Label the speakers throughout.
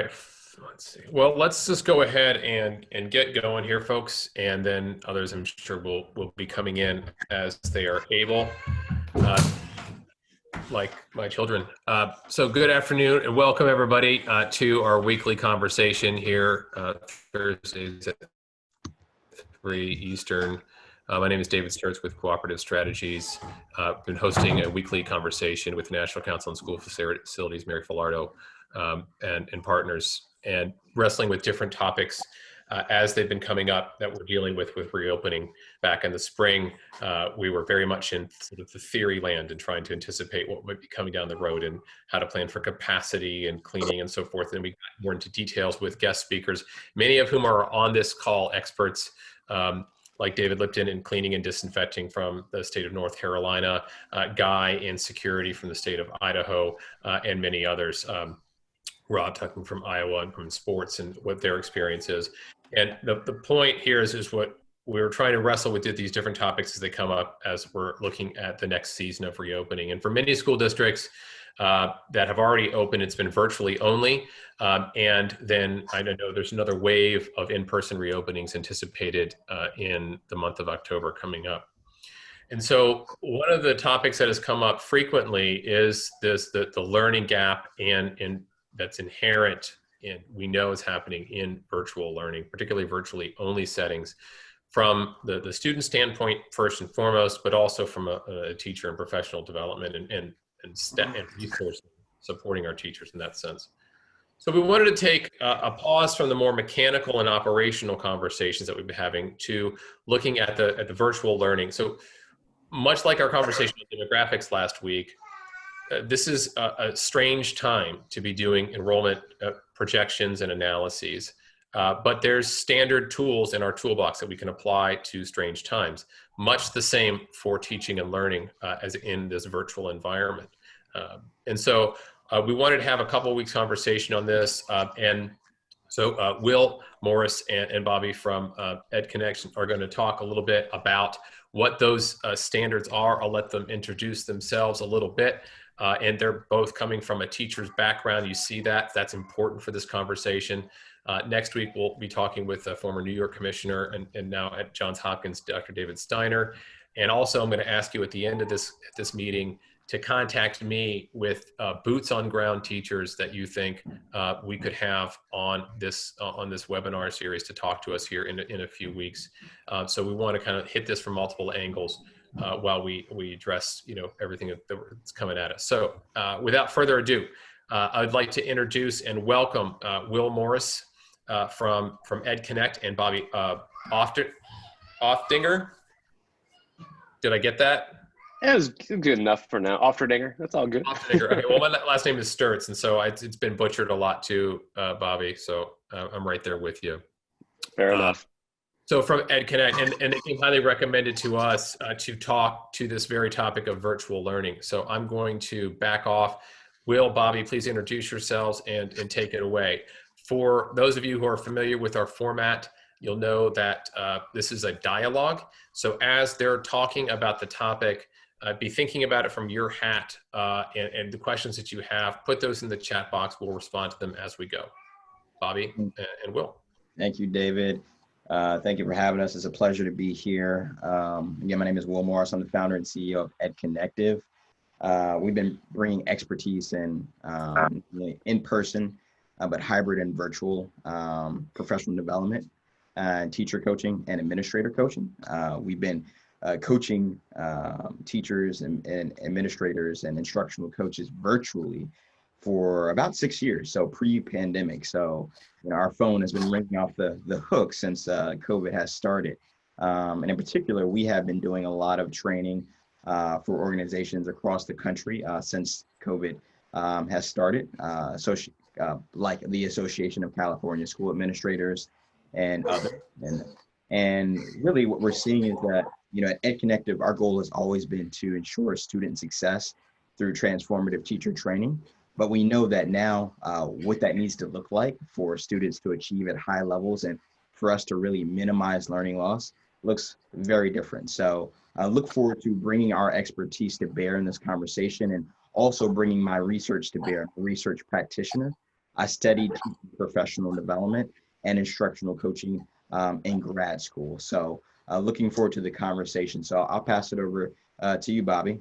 Speaker 1: right, let's see. Well, let's just go ahead and get going here, folks, and then others I'm sure will be coming in as they are able, like my children. So good afternoon and welcome everybody to our weekly conversation here, Thursdays at 3 Eastern. My name is David Sturts with Cooperative Strategies. I've been hosting a weekly conversation with National Council on School Facilities, Mary Filardo, and partners, and wrestling with different topics as they've been coming up that we're dealing with reopening. Back in the spring, we were very much in sort of the theory land and trying to anticipate what might be coming down the road and how to plan for capacity and cleaning and so forth. And we got more into details with guest speakers, many of whom are on this call experts, like David Lipton in cleaning and disinfecting from the state of North Carolina, Guy in security from the state of Idaho, and many others. Rod talking from Iowa and from sports and what their experience is. And the point here is what we're trying to wrestle with these different topics as they come up as we're looking at the next season of reopening. And for many school districts that have already opened, it's been virtually only. And then I know there's another wave of in-person reopenings anticipated in the month of October coming up. And so one of the topics that has come up frequently is the learning gap and that's inherent in, we know is happening in virtual learning, particularly virtually only settings, from the student standpoint first and foremost, but also from a teacher and professional development and resource supporting our teachers in that sense. So we wanted to take a pause from the more mechanical and operational conversations that we've been having to looking at the virtual learning. So much like our conversation on demographics last week, this is a strange time to be doing enrollment projections and analyses, but there's standard tools in our toolbox that we can apply to strange times, much the same for teaching and learning as in this virtual environment. And so we wanted to have a couple of weeks conversation on this, and so Will Morris and Bobby from EdConnective are going to talk a little bit about what those standards are. I'll let them introduce themselves a little bit. And they're both coming from a teacher's background. You see that. That's important for this conversation. Next week, we'll be talking with a former New York commissioner and now at Johns Hopkins, Dr. David Steiner. And also, I'm going to ask you at the end of this meeting to contact me with boots on ground teachers that you think we could have on this webinar series to talk to us here in a few weeks. So we want to kind of hit this from multiple angles while we address everything that's coming at us. So without further ado, I'd like to introduce and welcome Will Morris from EdConnect and Bobby Offterdinger. Did I get that?
Speaker 2: It was good enough for now. Offterdinger, that's all good.
Speaker 1: Offterdinger. Okay. Well, my last name is Sturts, and so it's been butchered a lot too, Bobby. So I'm right there with you.
Speaker 2: Fair enough.
Speaker 1: So from EdConnect, and it came highly recommended to us to talk to this very topic of virtual learning. So I'm going to back off. Will, Bobby, please introduce yourselves and take it away. For those of you who are familiar with our format, you'll know that this is a dialogue. So as they're talking about the topic, be thinking about it from your hat and the questions that you have, put those in the chat box. We'll respond to them as we go. Bobby and Will.
Speaker 3: Thank you, David. Thank you for having us. It's a pleasure to be here. Again, my name is Will Morris. I'm the founder and CEO of EdConnective. We've been bringing expertise in person, but hybrid and virtual professional development, teacher coaching, and administrator coaching. We've been coaching teachers and administrators and instructional coaches virtually for about 6 years, so pre-pandemic. So our phone has been ringing off the hook since COVID has started. And in particular, we have been doing a lot of training for organizations across the country since COVID has started, like the Association of California School Administrators and others. And really what we're seeing is that, at EdConnective, our goal has always been to ensure student success through transformative teacher training. But we know that now what that needs to look like for students to achieve at high levels and for us to really minimize learning loss looks very different. So I look forward to bringing our expertise to bear in this conversation and also bringing my research to bear, a research practitioner, I studied professional development and instructional coaching in grad school. So looking forward to the conversation. So I'll pass it over to you, Bobby.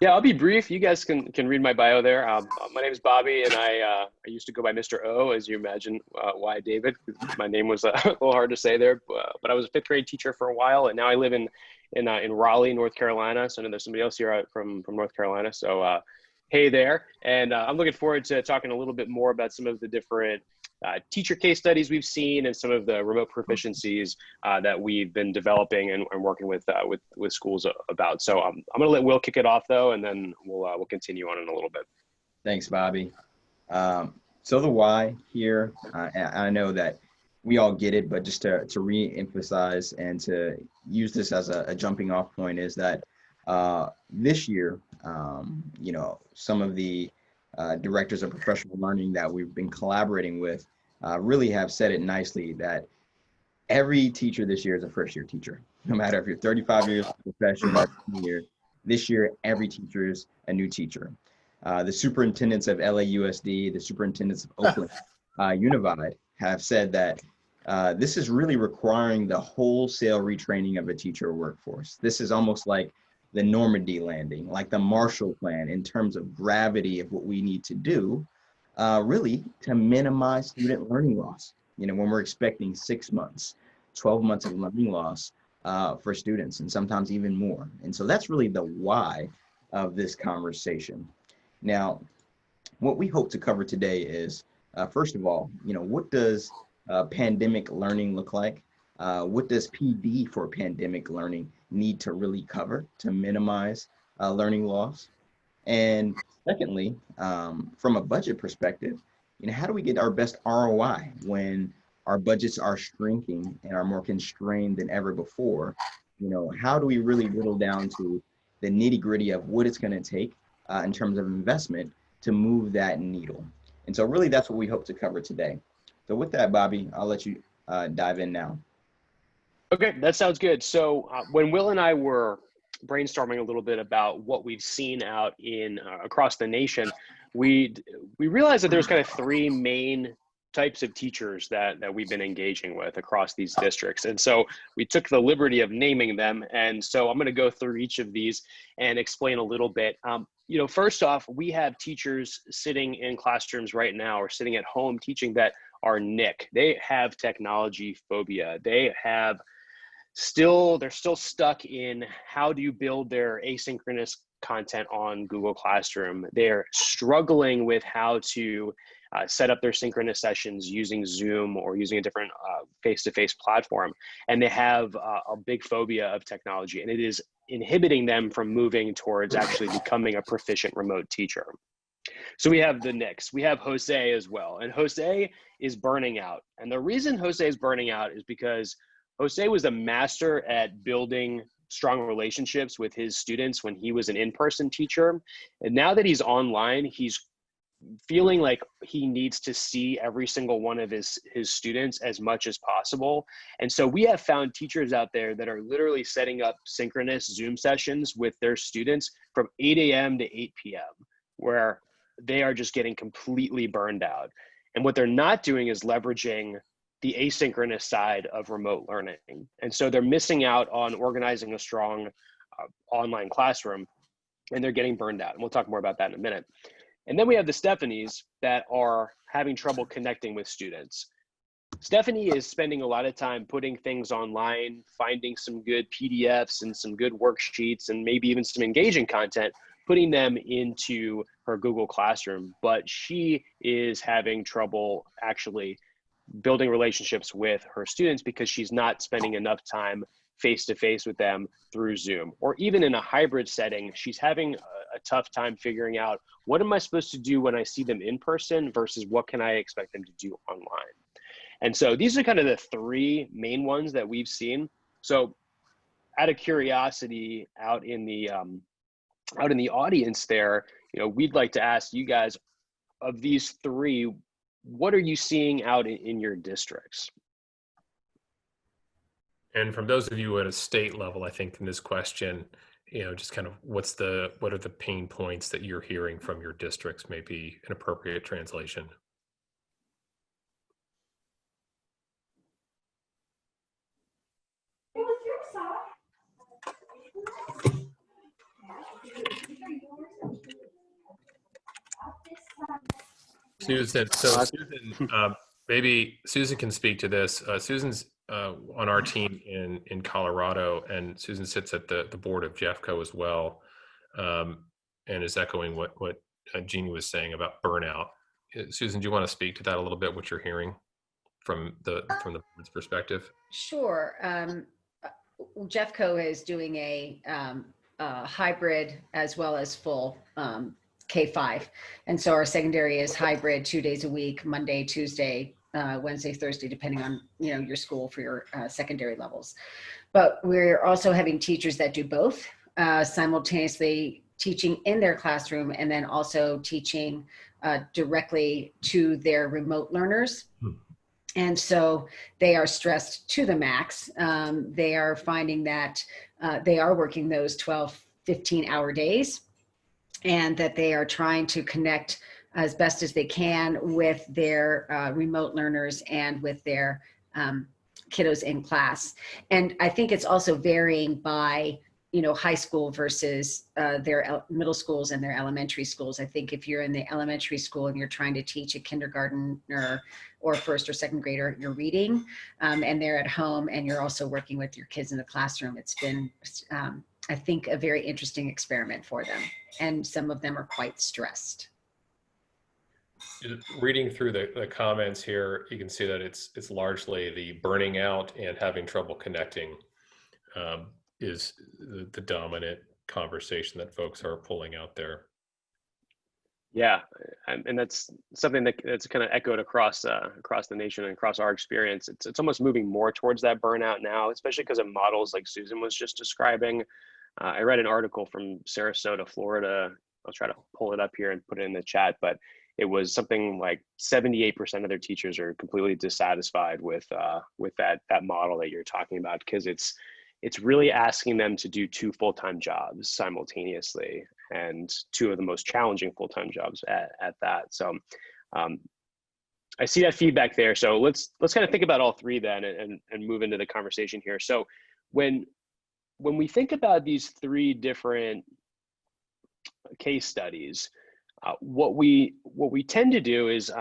Speaker 2: Yeah, I'll be brief. You guys can read my bio there. My name is Bobby, and I used to go by Mr. O, as you imagine why David. My name was a little hard to say there, but I was a fifth grade teacher for a while, and now I live in Raleigh, North Carolina. So I know there's somebody else here from North Carolina. So hey there, and I'm looking forward to talking a little bit more about some of the different teacher case studies we've seen and some of the remote proficiencies that we've been developing and working with schools about. So I'm going to let Will kick it off though, and then we'll continue on in a little bit.
Speaker 3: Thanks, Bobby. So the why here, I know that we all get it, but just to re-emphasize and to use this as a jumping off point is that this year, some of the directors of professional learning that we've been collaborating with really have said it nicely that every teacher this year is a first year teacher. No matter if you're 35 years in the profession or year, this year, every teacher is a new teacher. The superintendents of LAUSD, the superintendents of Oakland Unified have said that this is really requiring the wholesale retraining of a teacher workforce. This is almost like the Normandy landing, like the Marshall Plan in terms of gravity of what we need to do, really to minimize student learning loss. When we're expecting 6 months, 12 months of learning loss for students, and sometimes even more. And so that's really the why of this conversation. Now, what we hope to cover today is, first of all, what does pandemic learning look like? What does PD for pandemic learning need to really cover to minimize learning loss? And secondly, from a budget perspective, how do we get our best ROI when our budgets are shrinking and are more constrained than ever before? How do we really whittle down to the nitty gritty of what it's going to take in terms of investment to move that needle? And so really that's what we hope to cover today. So with that, Bobby, I'll let you dive in now.
Speaker 2: Okay, that sounds good. So when Will and I were brainstorming a little bit about what we've seen out in across the nation, we realized that there's kind of three main types of teachers that we've been engaging with across these districts. And so we took the liberty of naming them. And so I'm going to go through each of these and explain a little bit. First off, we have teachers sitting in classrooms right now or sitting at home teaching that are NIC. They have technology phobia. They're still stuck in how do you build their asynchronous content on Google Classroom. They're struggling with how to set up their synchronous sessions using Zoom or using a different face-to-face platform. And they have a big phobia of technology, and it is inhibiting them from moving towards actually becoming a proficient remote teacher. So we have the NICs. We have Jose as well. And Jose is burning out. And the reason Jose is burning out is because Jose was a master at building strong relationships with his students when he was an in-person teacher. And now that he's online, he's feeling like he needs to see every single one of his students as much as possible. And so we have found teachers out there that are literally setting up synchronous Zoom sessions with their students from 8 a.m. to 8 p.m., where they are just getting completely burned out. And what they're not doing is leveraging the asynchronous side of remote learning. And so they're missing out on organizing a strong online classroom, and they're getting burned out. And we'll talk more about that in a minute. And then we have the Stephanies that are having trouble connecting with students. Stephanie is spending a lot of time putting things online, finding some good PDFs and some good worksheets and maybe even some engaging content, putting them into her Google Classroom, but she is having trouble actually building relationships with her students because she's not spending enough time face-to-face with them through Zoom. Or even in a hybrid setting, she's having a tough time figuring out, what am I supposed to do when I see them in person versus what can I expect them to do online? And so these are kind of the three main ones that we've seen. So out of curiosity, out in the audience there, we'd like to ask you guys, of these three, what are you seeing out in your districts?
Speaker 1: And from those of you at a state level, I think in this question, just kind of what are the pain points that you're hearing from your districts, maybe an appropriate translation? Susan. So Susan, maybe Susan can speak to this. Susan's on our team in Colorado, and Susan sits at the board of Jeffco as well, and is echoing what Jeannie was saying about burnout. Susan, do you want to speak to that a little bit? What you're hearing from the board's perspective?
Speaker 4: Sure. Jeffco is doing a hybrid as well as full K-5. And so our secondary is hybrid 2 days a week, Monday, Tuesday, Wednesday, Thursday, depending on, your school for your secondary levels. But we're also having teachers that do both, simultaneously teaching in their classroom and then also teaching directly to their remote learners. And so they are stressed to the max. They are finding that they are working those 12, 15-hour days, and that they are trying to connect as best as they can with their remote learners and with their kiddos in class. And I think it's also varying by high school versus their middle schools and their elementary schools. I think if you're in the elementary school and you're trying to teach a kindergartner or first or second grader, you're reading, and they're at home and you're also working with your kids in the classroom. It's been, I think, a very interesting experiment for them. And some of them are quite stressed.
Speaker 1: Reading through the comments here, you can see that it's largely the burning out and having trouble connecting is the dominant conversation that folks are pulling out there.
Speaker 2: Yeah, and that's something that's kind of echoed across the nation and across our experience. It's almost moving more towards that burnout now, especially because of models like Susan was just describing. I read an article from Sarasota, Florida. I'll try to pull it up here and put it in the chat, but it was something like 78% of their teachers are completely dissatisfied with that model that you're talking about, because it's really asking them to do 2 full-time jobs simultaneously, and 2 of the most challenging full-time jobs at that. So I see that feedback there. So let's kind of think about all 3 then and move into the conversation here. So when we think about these 3 different case studies, what we tend to do is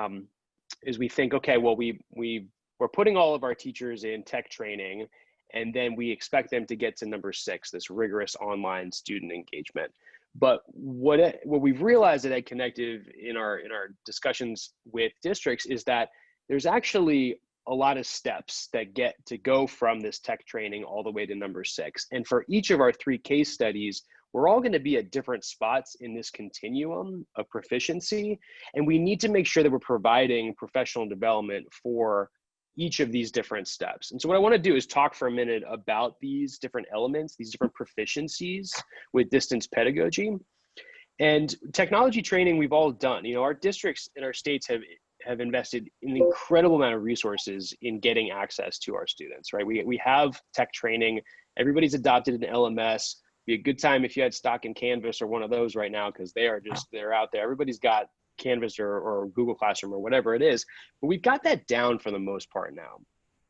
Speaker 2: we think, okay, well, we're putting all of our teachers in tech training, and then we expect them to get to number 6, this rigorous online student engagement. But what we've realized at EdConnective in our discussions with districts is that there's actually a lot of steps that get to go from this tech training all the way to number 6. And for each of our 3 case studies, we're all going to be at different spots in this continuum of proficiency. And we need to make sure that we're providing professional development for each of these different steps. And so what I want to do is talk for a minute about these different elements, these different proficiencies with distance pedagogy. And technology training we've all done. Our districts and our states have invested an incredible amount of resources in getting access to our students, right? We have tech training. Everybody's adopted an LMS. Be a good time if you had stock in Canvas or one of those right now, because they're out there. Everybody's got Canvas or Google Classroom or whatever it is, but we've got that down for the most part now.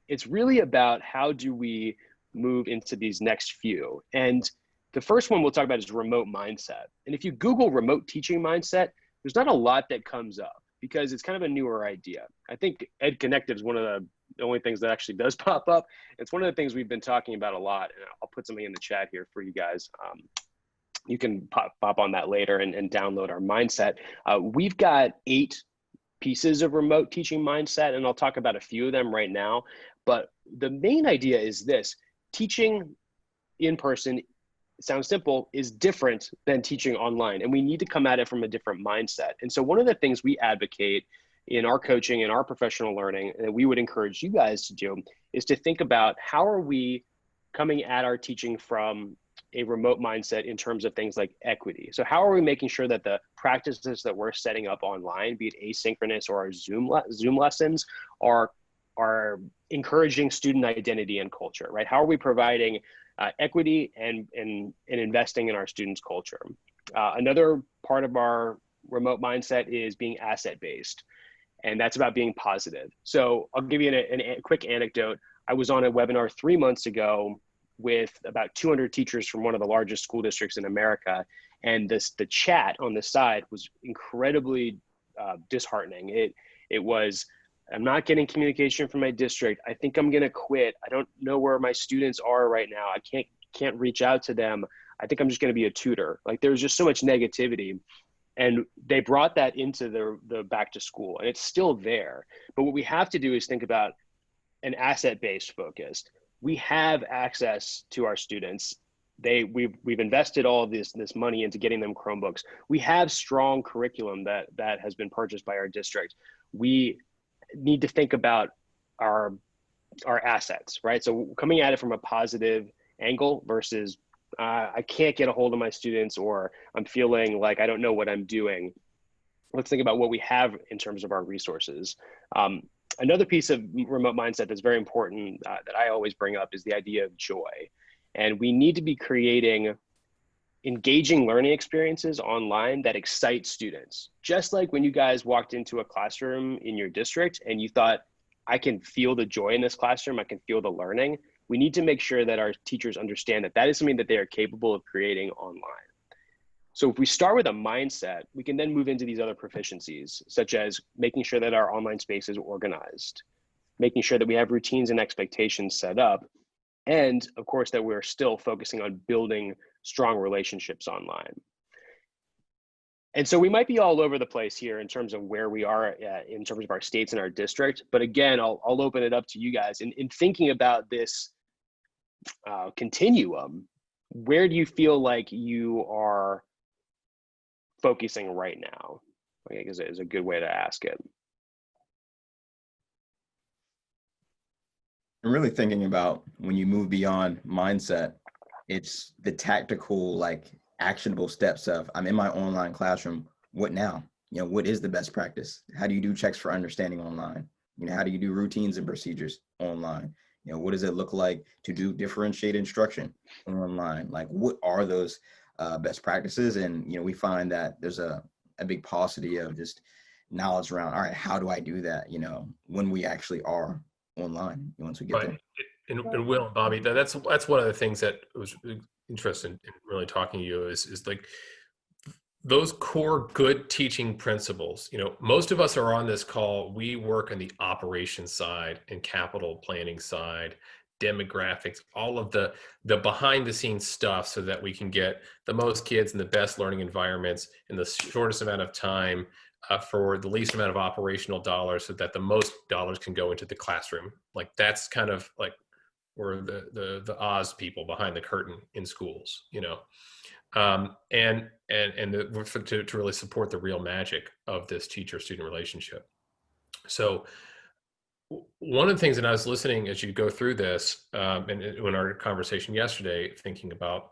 Speaker 2: It's really about how do we move into these next few. And the first one we'll talk about is remote mindset. And if you Google remote teaching mindset, there's not a lot that comes up because it's kind of a newer idea. I think EdConnective is one of the only things that actually does pop up. It's one of the things we've been talking about a lot, and I'll put something in the chat here for you guys. You can pop on that later and download our mindset. We've got 8 pieces of remote teaching mindset, and I'll talk about a few of them right now. But the main idea is this: teaching in person, sounds simple, is different than teaching online. And we need to come at it from a different mindset. And so one of the things we advocate in our coaching and our professional learning that we would encourage you guys to do is to think about how are we coming at our teaching from a remote mindset in terms of things like equity. So how are we making sure that the practices that we're setting up online, be it asynchronous or our Zoom lessons, are encouraging student identity and culture, right? How are we providing equity and investing in our students' culture? Another part of our remote mindset is being asset-based, and that's about being positive. So I'll give you a quick anecdote. I was on a webinar 3 months ago with about 200 teachers from one of the largest school districts in America. And the chat on the side was incredibly disheartening. It was, I'm not getting communication from my district. I think I'm going to quit. I don't know where my students are right now. I can't reach out to them. I think I'm just going to be a tutor. Like, there was just so much negativity. And they brought that into the back to school, and it's still there. But what we have to do is think about an asset-based focus. We have access to our students. We've invested all of this money into getting them Chromebooks. We have strong curriculum that has been purchased by our district. We need to think about our assets, right? So coming at it from a positive angle versus I can't get a hold of my students, or I'm feeling like I don't know what I'm doing. Let's think about what we have in terms of our resources. Another piece of remote mindset that's very important that I always bring up is the idea of joy. And we need to be creating engaging learning experiences online that excite students. Just like when you guys walked into a classroom in your district and you thought, I can feel the joy in this classroom, I can feel the learning. We need to make sure that our teachers understand that that is something that they are capable of creating online. So if we start with a mindset, we can then move into these other proficiencies, such as making sure that our online space is organized, making sure that we have routines and expectations set up, and of course that we're still focusing on building strong relationships online. And so we might be all over the place here in terms of where we are in terms of our states and our district. But again, I'll open it up to you guys. In thinking about this continuum, where do you feel like you are focusing right now? I think is a good way to ask it.
Speaker 3: I'm really thinking about when you move beyond mindset, it's the tactical, like actionable steps of, I'm in my online classroom. What now? You know, what is the best practice? How do you do checks for understanding online? You know, how do you do routines and procedures online? You know, what does it look like to do differentiated instruction online? Like, what are those best practices? And, you know, we find that there's a big paucity of just knowledge around, all right, how do I do that? You know, when we actually are online, once we get there.
Speaker 1: And Will and Bobby, that's one of the things that was interesting in really talking to you is like those core good teaching principles. You know, most of us are on this call. We work on the operations side and capital planning side, demographics, all of the behind the scenes stuff so that we can get the most kids in the best learning environments in the shortest amount of time for the least amount of operational dollars so that the most dollars can go into the classroom. Like that's kind of like we're the Oz people behind the curtain in schools, you know. And to really support the real magic of this teacher-student relationship. So one of the things that I was listening as you go through this, and in our conversation yesterday, thinking about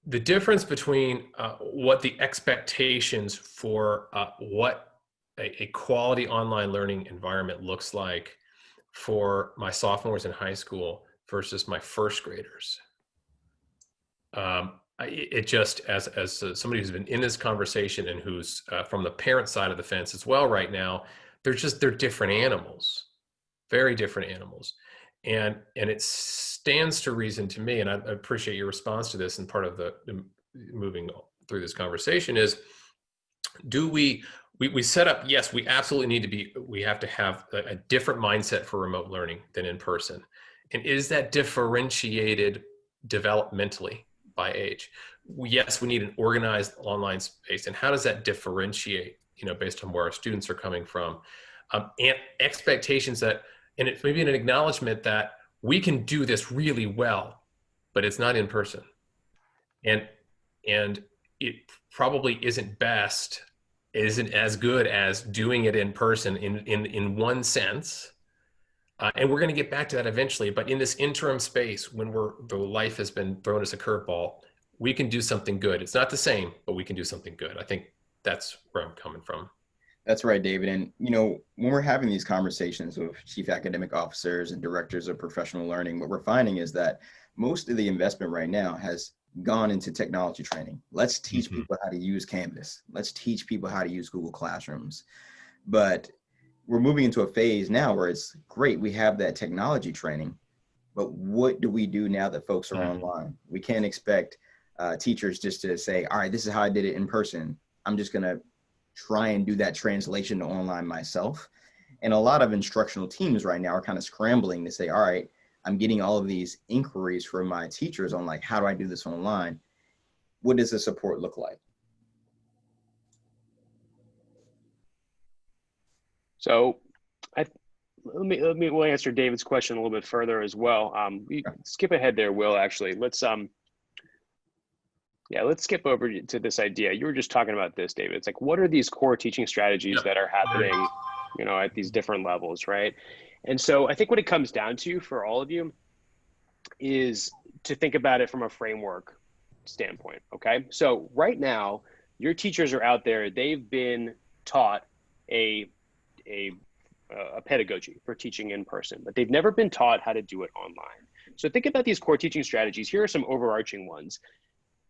Speaker 1: the difference between what the expectations for what a quality online learning environment looks like for my sophomores in high school versus my first graders. It just, as somebody who's been in this conversation and who's from the parent side of the fence as well right now, they're different animals, very different animals. And it stands to reason to me, and I appreciate your response to this, and part of the moving through this conversation is, do we set up, yes, we absolutely need to we have to have a different mindset for remote learning than in person. And is that differentiated developmentally by age? Yes, we need an organized online space. And how does that differentiate, you know, based on where our students are coming from? And expectations that, and it's maybe an acknowledgement that we can do this really well, but it's not in person. And it probably isn't as good as doing it in person in one sense. And we're going to get back to that eventually. But in this interim space, when the life has been thrown as a curveball, we can do something good. It's not the same, but we can do something good. I think that's where I'm coming from.
Speaker 3: That's right, David. And, you know, when we're having these conversations with chief academic officers and directors of professional learning, what we're finding is that most of the investment right now has gone into technology training. Let's teach people how to use Canvas. Let's teach people how to use Google Classrooms. But we're moving into a phase now where it's great, we have that technology training, but what do we do now that folks are online? We can't expect teachers just to say, all right, this is how I did it in person. I'm just going to try and do that translation to online myself. And a lot of instructional teams right now are kind of scrambling to say, all right, I'm getting all of these inquiries from my teachers on like, how do I do this online? What does the support look like?
Speaker 2: So we'll answer David's question a little bit further as well. Skip ahead there, Will, actually. Let's skip over to this idea. You were just talking about this, David. It's like, what are these core teaching strategies that are happening, at these different levels, right? And so I think what it comes down to for all of you is to think about it from a framework standpoint, okay? So right now, your teachers are out there, they've been taught a pedagogy for teaching in person, but they've never been taught how to do it online. So think about these core teaching strategies. Here are some overarching ones.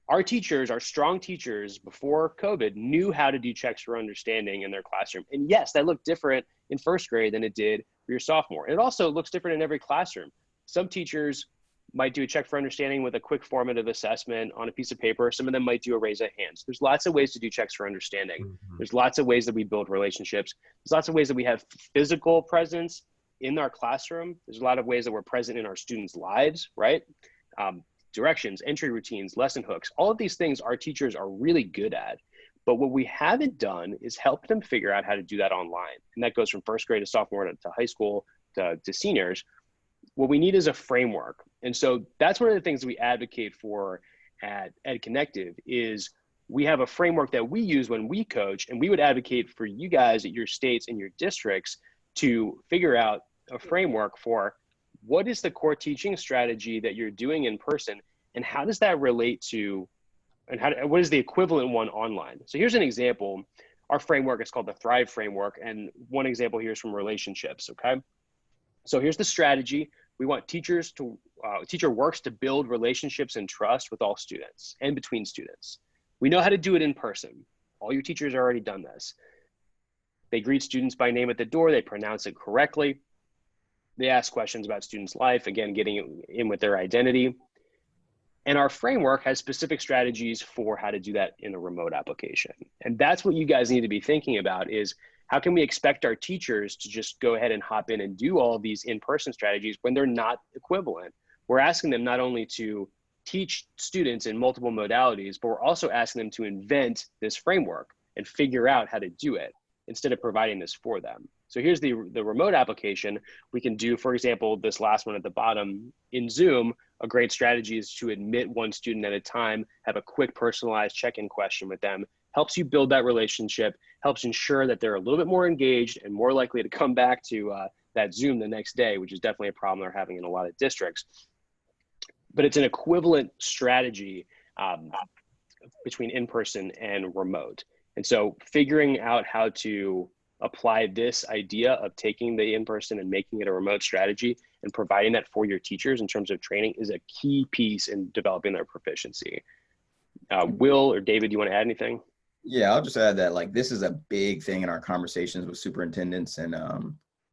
Speaker 2: Our teachers, our strong teachers before COVID, knew how to do checks for understanding in their classroom. And yes, that looked different in first grade than it did for your sophomore. And it also looks different in every classroom. Some teachers might do a check for understanding with a quick formative assessment on a piece of paper. Some of them might do a raise of hands. There's lots of ways to do checks for understanding.
Speaker 1: Mm-hmm.
Speaker 2: There's lots of ways that we build relationships. There's lots of ways that we have physical presence in our classroom. There's a lot of ways that we're present in our students' lives, right? Directions, entry routines, lesson hooks, all of these things our teachers are really good at. But what we haven't done is help them figure out how to do that online. And that goes from first grade to sophomore to high school to seniors. What we need is a framework. And so that's one of the things that we advocate for at EdConnective is we have a framework that we use when we coach, and we would advocate for you guys at your states and your districts to figure out a framework for what is the core teaching strategy that you're doing in person, and how does that relate to, and what is the equivalent one online? So here's an example. Our framework is called the Thrive framework, and one example here is from relationships, okay? So here's the strategy. We want teachers to, teacher works to build relationships and trust with all students and between students. We know how to do it in person. All your teachers have already done this. They greet students by name at the door. They pronounce it correctly. They ask questions about students' life, again, getting in with their identity. And our framework has specific strategies for how to do that in a remote application. And that's what you guys need to be thinking about is how can we expect our teachers to just go ahead and hop in and do all of these in-person strategies when they're not equivalent? We're asking them not only to teach students in multiple modalities, but we're also asking them to invent this framework and figure out how to do it instead of providing this for them. So here's the remote application. We can do, for example, this last one at the bottom in Zoom. A great strategy is to admit one student at a time, have a quick personalized check-in question with them, helps you build that relationship, helps ensure that they're a little bit more engaged and more likely to come back to that Zoom the next day, which is definitely a problem they're having in a lot of districts. But it's an equivalent strategy between in-person and remote. And so figuring out how to apply this idea of taking the in-person and making it a remote strategy and providing that for your teachers in terms of training is a key piece in developing their proficiency. Will or David, do you want to add anything?
Speaker 3: Yeah, I'll just add that like this is a big thing in our conversations with superintendents and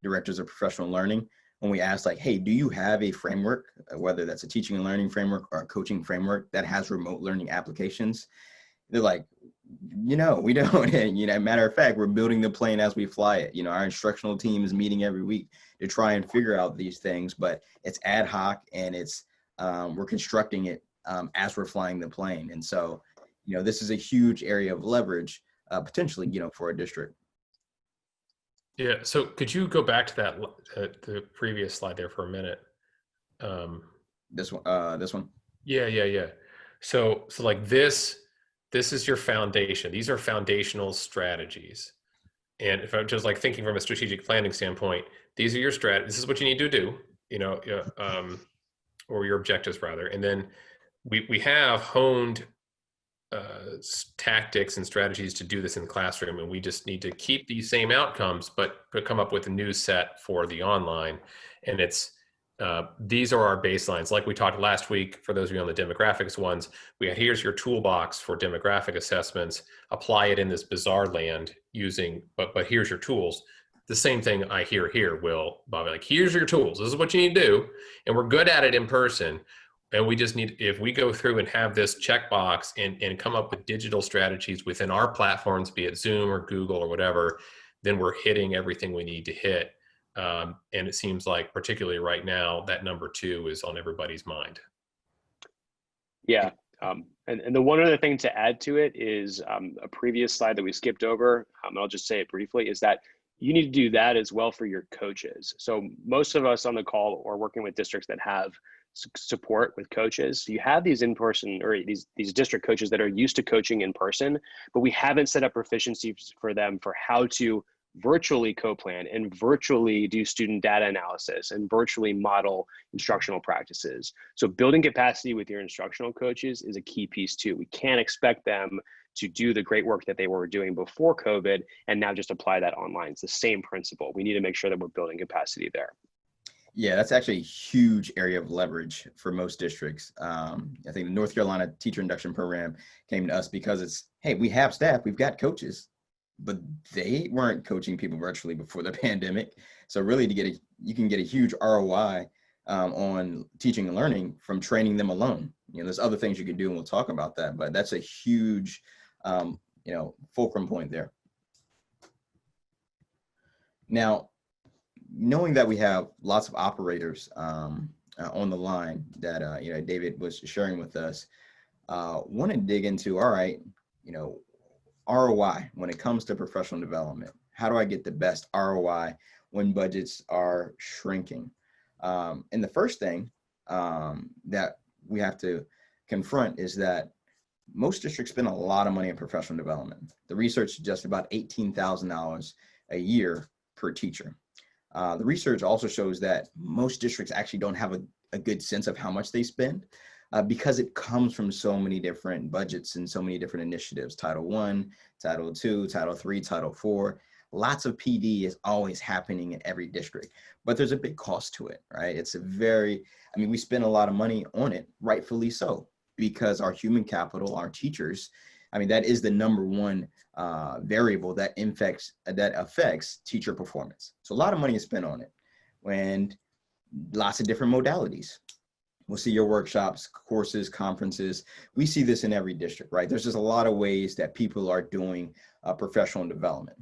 Speaker 3: directors of professional learning. When we ask like, hey, do you have a framework, whether that's a teaching and learning framework or a coaching framework that has remote learning applications? They're like, we don't. And, matter of fact, we're building the plane as we fly it. Our instructional team is meeting every week to try and figure out these things, but it's ad hoc and it's we're constructing it as we're flying the plane. And so, this is a huge area of leverage potentially, for a district.
Speaker 1: Yeah. So could you go back to that, the previous slide there for a minute?
Speaker 3: This one.
Speaker 1: Yeah. So like this is your foundation. These are foundational strategies. And if I'm just like thinking from a strategic planning standpoint, these are your this is what you need to do, or your objectives rather. And then we have honed tactics and strategies to do this in the classroom. And we just need to keep these same outcomes, but come up with a new set for the online. And it's, these are our baselines. Like we talked last week, for those of you on the demographics ones, we had, here's your toolbox for demographic assessments, apply it in this bizarre land using, but here's your tools. The same thing I hear here, Will, Bobby, like, here's your tools. This is what you need to do. And we're good at it in person. And we just need, if we go through and have this checkbox and come up with digital strategies within our platforms, be it Zoom or Google or whatever, then we're hitting everything we need to hit. And it seems like, particularly right now, that number 2 is on everybody's mind.
Speaker 2: Yeah. And the one other thing to add to it is a previous slide that we skipped over, and I'll just say it briefly, is that you need to do that as well for your coaches. So most of us on the call are working with districts that have support with coaches. So you have these in-person or these district coaches that are used to coaching in person, but we haven't set up proficiencies for them for how to virtually co-plan and virtually do student data analysis and virtually model instructional practices. So building capacity with your instructional coaches is a key piece too. We can't expect them to do the great work that they were doing before COVID and now just apply that online. It's the same principle. We need to make sure that we're building capacity there.
Speaker 3: Yeah, that's actually a huge area of leverage for most districts. I think the North Carolina Teacher Induction Program came to us because it's, hey, we have staff, we've got coaches, but they weren't coaching people virtually before the pandemic. So really you can get a huge ROI on teaching and learning from training them alone. There's other things you can do and we'll talk about that, but that's a huge, fulcrum point there. Now, knowing that we have lots of operators on the line that David was sharing with us, want to dig into, all right, ROI when it comes to professional development. How do I get the best ROI when budgets are shrinking? And the first thing that we have to confront is that most districts spend a lot of money on professional development. The research suggests about $18,000 a year per teacher. The research also shows that most districts actually don't have a good sense of how much they spend because it comes from so many different budgets and so many different initiatives, Title I, Title II, Title III, Title IV. Lots of PD is always happening in every district, but there's a big cost to it, right? We spend a lot of money on it, rightfully so, because our human capital, our teachers, that is the number one variable that affects teacher performance. So a lot of money is spent on it, and lots of different modalities. We'll see your workshops, courses, conferences. We see this in every district, right? There's just a lot of ways that people are doing professional development.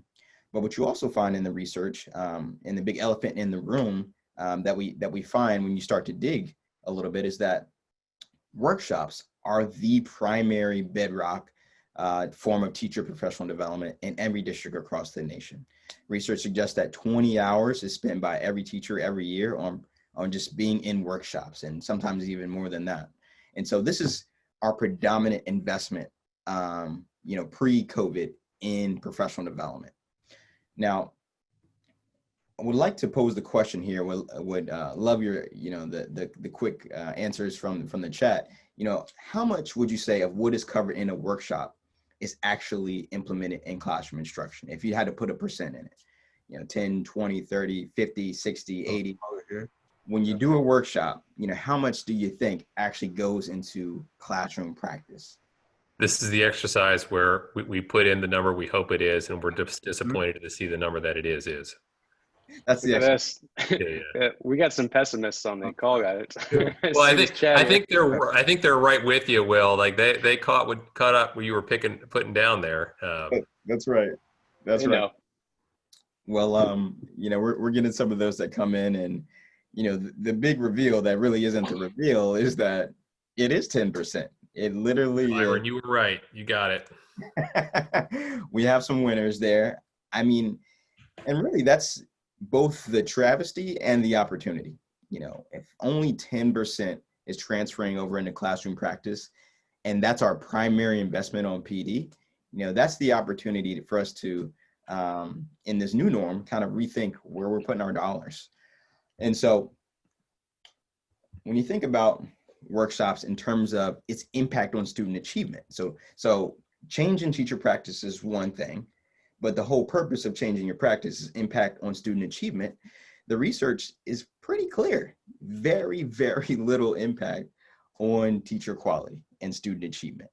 Speaker 3: But what you also find in the research, and the big elephant in the room that we find when you start to dig a little bit, is that workshops are the primary bedrock form of teacher professional development in every district across the nation. Research suggests that 20 hours is spent by every teacher every year on just being in workshops, and sometimes even more than that. And so this is our predominant investment, pre-COVID in professional development. Now, I would like to pose the question here. Would love your, the quick answers from the chat. How much would you say of what is covered in a workshop is actually implemented in classroom instruction? If you had to put a percent in it, 10, 20, 30, 50, 60, 80. When you do a workshop, how much do you think actually goes into classroom practice?
Speaker 1: This is the exercise where we put in the number we hope it is, and we're just disappointed to see the number that it is.
Speaker 3: That's the exercise.
Speaker 2: Yeah. We got some pessimists on the call, guys.
Speaker 1: Well, I think they're right with you, Will. Like they caught up where you were putting down there.
Speaker 3: That's right. That's right. Well, we're getting some of those that come in, and the big reveal that really isn't the reveal is that it is 10%. It literally
Speaker 1: Byron, you were right. You got it.
Speaker 3: We have some winners there. And really that's both the travesty and the opportunity. If only 10% is transferring over into classroom practice, and that's our primary investment on PD, that's the opportunity for us to, in this new norm, kind of rethink where we're putting our dollars. And so when you think about workshops in terms of its impact on student achievement, so change in teacher practice is one thing, but the whole purpose of changing your practice is impact on student achievement. The research is pretty clear. Very, very little impact on teacher quality and student achievement.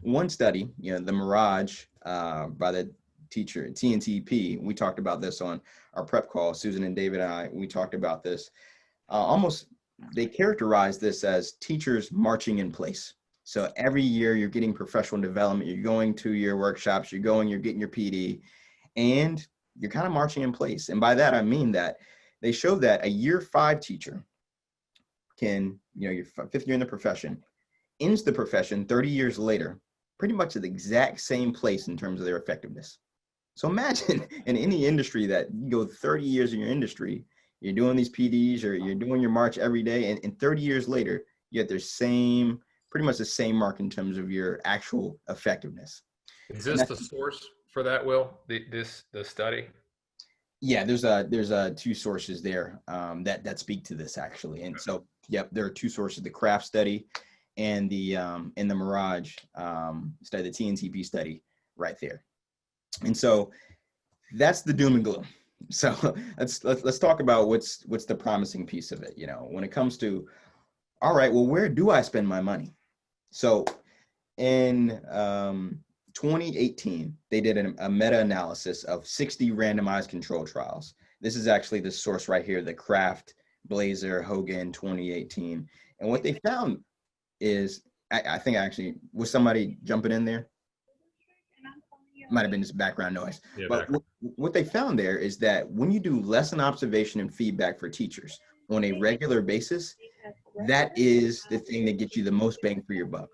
Speaker 3: One study, the Mirage by the teacher, TNTP, we talked about this on our prep call. Susan and David and I, we talked about this. Almost they characterize this as teachers marching in place. So every year you're getting professional development, you're going to your workshops, you're getting your PD, and you're kind of marching in place. And by that, I mean that they show that a year 5 teacher can, your 5th year in the profession, ends the profession 30 years later, pretty much at the exact same place in terms of their effectiveness. So imagine in any industry that you go 30 years in your industry, you're doing these PDs or you're doing your march every day, and 30 years later, you get pretty much the same mark in terms of your actual effectiveness.
Speaker 1: Is this the source for that, Will? The study?
Speaker 3: Yeah, there's 2 sources there that speak to this actually. And so, yep, there are 2 sources: the Craft study and the Mirage study, the TNTP study, right there. And so that's the doom and gloom. So let's talk about what's the promising piece of it. When it comes to, all right, well, where do I spend my money? So in 2018, they did a meta-analysis of 60 randomized controlled trials. This is actually the source right here, the Kraft, Blazer, Hogan 2018. And what they found is, I think actually, was somebody jumping in there? Might have been just background noise. Yeah, but what they found there is that when you do lesson observation and feedback for teachers on a regular basis, that is the thing that gets you the most bang for your buck.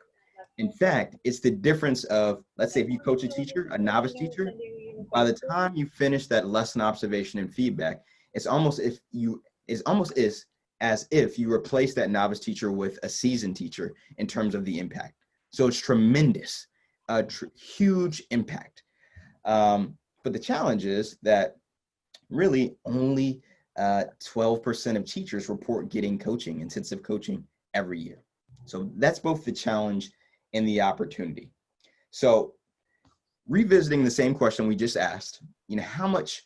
Speaker 3: In fact, it's the difference of, let's say if you coach a teacher, a novice teacher, by the time you finish that lesson observation and feedback, it's almost as if you replace that novice teacher with a seasoned teacher in terms of the impact. So it's tremendous, huge impact. But the challenge is that really only 12% of teachers report getting coaching, intensive coaching every year. So that's both the challenge and the opportunity. So revisiting the same question we just asked, how much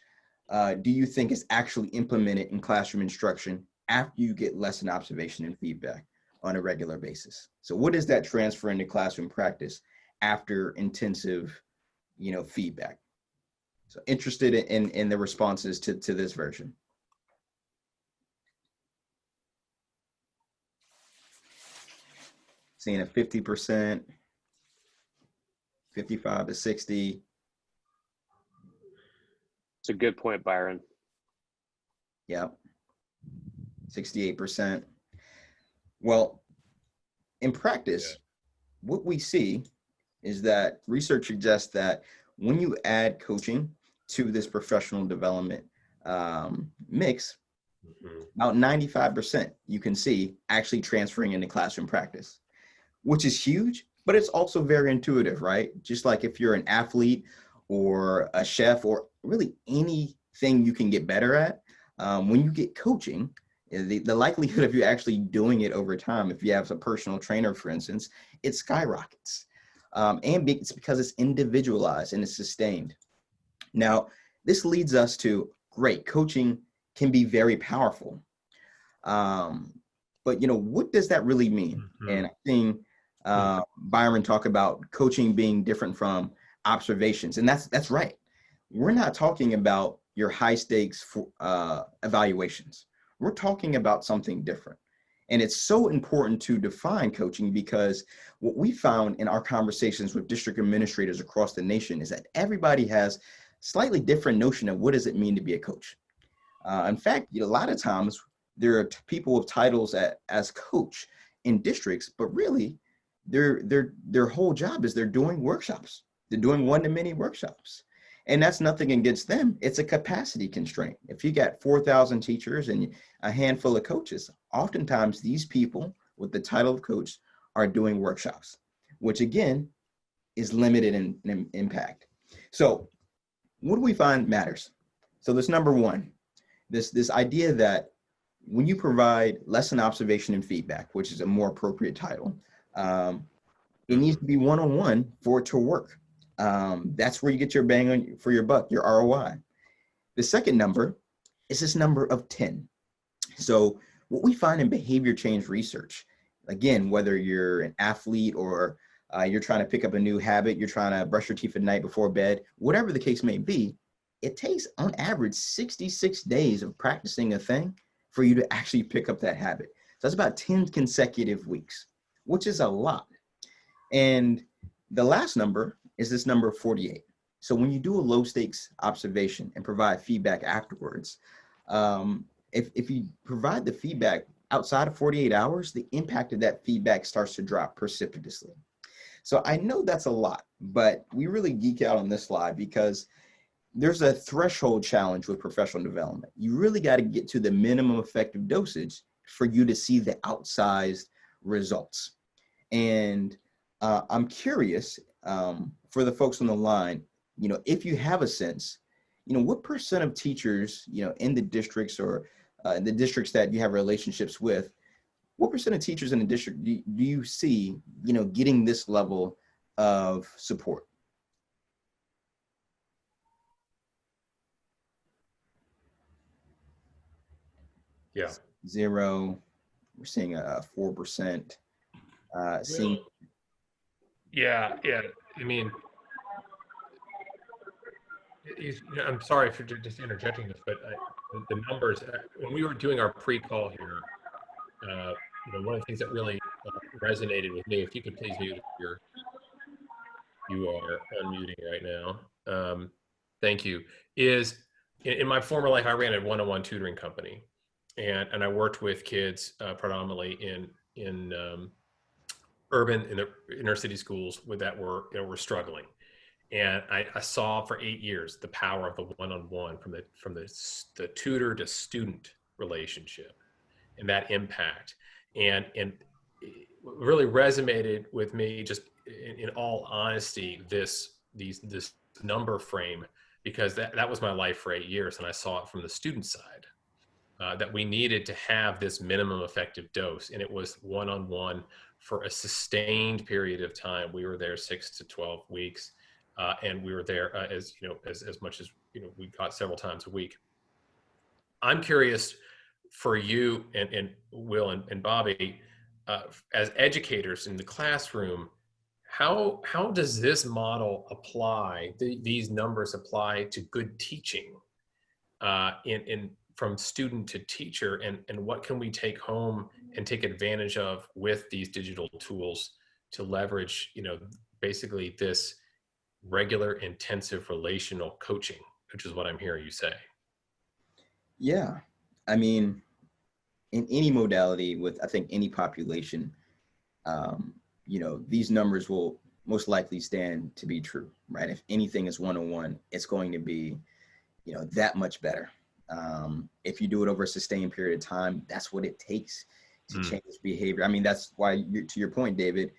Speaker 3: do you think is actually implemented in classroom instruction after you get lesson observation and feedback on a regular basis? So what does that transfer into classroom practice after intensive, feedback? So interested in the responses to this version. Seeing a 50%, 55 to 60.
Speaker 2: It's a good point, Byron.
Speaker 3: Yep. 68%. Well, in practice, what we see is that research suggests that when you add coaching to this professional development mix, about 95% you can see actually transferring into classroom practice, which is huge, but it's also very intuitive, right? Just like if you're an athlete or a chef or really anything you can get better at, when you get coaching, the likelihood of you actually doing it over time, if you have a personal trainer, for instance, it skyrockets. And it's because it's individualized and it's sustained. Now, this leads us to, great, coaching can be very powerful. But, what does that really mean? Mm-hmm. And I think Byron talk about coaching being different from observations. And that's right. We're not talking about your high stakes evaluations. We're talking about something different. And it's so important to define coaching, because what we found in our conversations with district administrators across the nation is that everybody has slightly different notion of what does it mean to be a coach. In fact, a lot of times there are people with titles as coach in districts, but really their whole job is they're doing workshops. They're doing one-to-many workshops. And that's nothing against them. It's a capacity constraint. If you got 4,000 teachers and a handful of coaches, oftentimes these people with the title of coach are doing workshops, which again is limited in impact. So what do we find matters? So this number one, this idea that when you provide lesson observation and feedback, which is a more appropriate title, it needs to be one-on-one for it to work. That's where you get your bang for your buck, your ROI. The second number is this number of 10. So what we find in behavior change research, again, whether you're an athlete or you're trying to pick up a new habit, you're trying to brush your teeth at night before bed, whatever the case may be, it takes on average 66 days of practicing a thing for you to actually pick up that habit. that's about 10 consecutive weeks, which is a lot. And the last number is this number 48. So when you do a low stakes observation and provide feedback afterwards, if you provide the feedback outside of 48 hours, the impact of that feedback starts to drop precipitously. So I know that's a lot, but we really geek out on this slide because there's a threshold challenge with professional development. You really got to get to the minimum effective dosage for you to see the outsized results. And I'm curious, for the folks on the line, if you have a sense, what percent of teachers, in the districts or the districts that you have relationships with, what percent of teachers in the district do you see, getting this level of support?
Speaker 1: Yeah.
Speaker 3: 0. We're seeing a 4%. Seeing.
Speaker 1: Yeah. I mean, I'm sorry for just interjecting this, but the numbers, when we were doing our pre-call here, one of the things that really resonated with me, if you could please mute you are unmuting right now. Thank you. Is in my former life, I ran a one-on-one tutoring company, and I worked with kids predominantly in urban, in the inner city schools that were struggling. And I saw for 8 years the power of the one-on-one from the tutor to student relationship and that impact. And it really resonated with me, just in all honesty, this number frame, because that was my life for 8 years, and I saw it from the student side, that we needed to have this minimum effective dose, and it was one-on-one for a sustained period of time. We were there 6 to 12 weeks. And we were there as much as we got several times a week. I'm curious for you and Will and Bobby, as educators in the classroom, how does this model apply? These numbers apply to good teaching, from student to teacher, and what can we take home and take advantage of with these digital tools to leverage, basically this regular intensive relational coaching, which is what I'm hearing you say.
Speaker 3: Yeah, I mean, in any modality with, I think, any population, these numbers will most likely stand to be true, right? If anything is one-on-one, it's going to be, that much better. If you do it over a sustained period of time, that's what it takes to change behavior. I mean, that's why, to your point, David,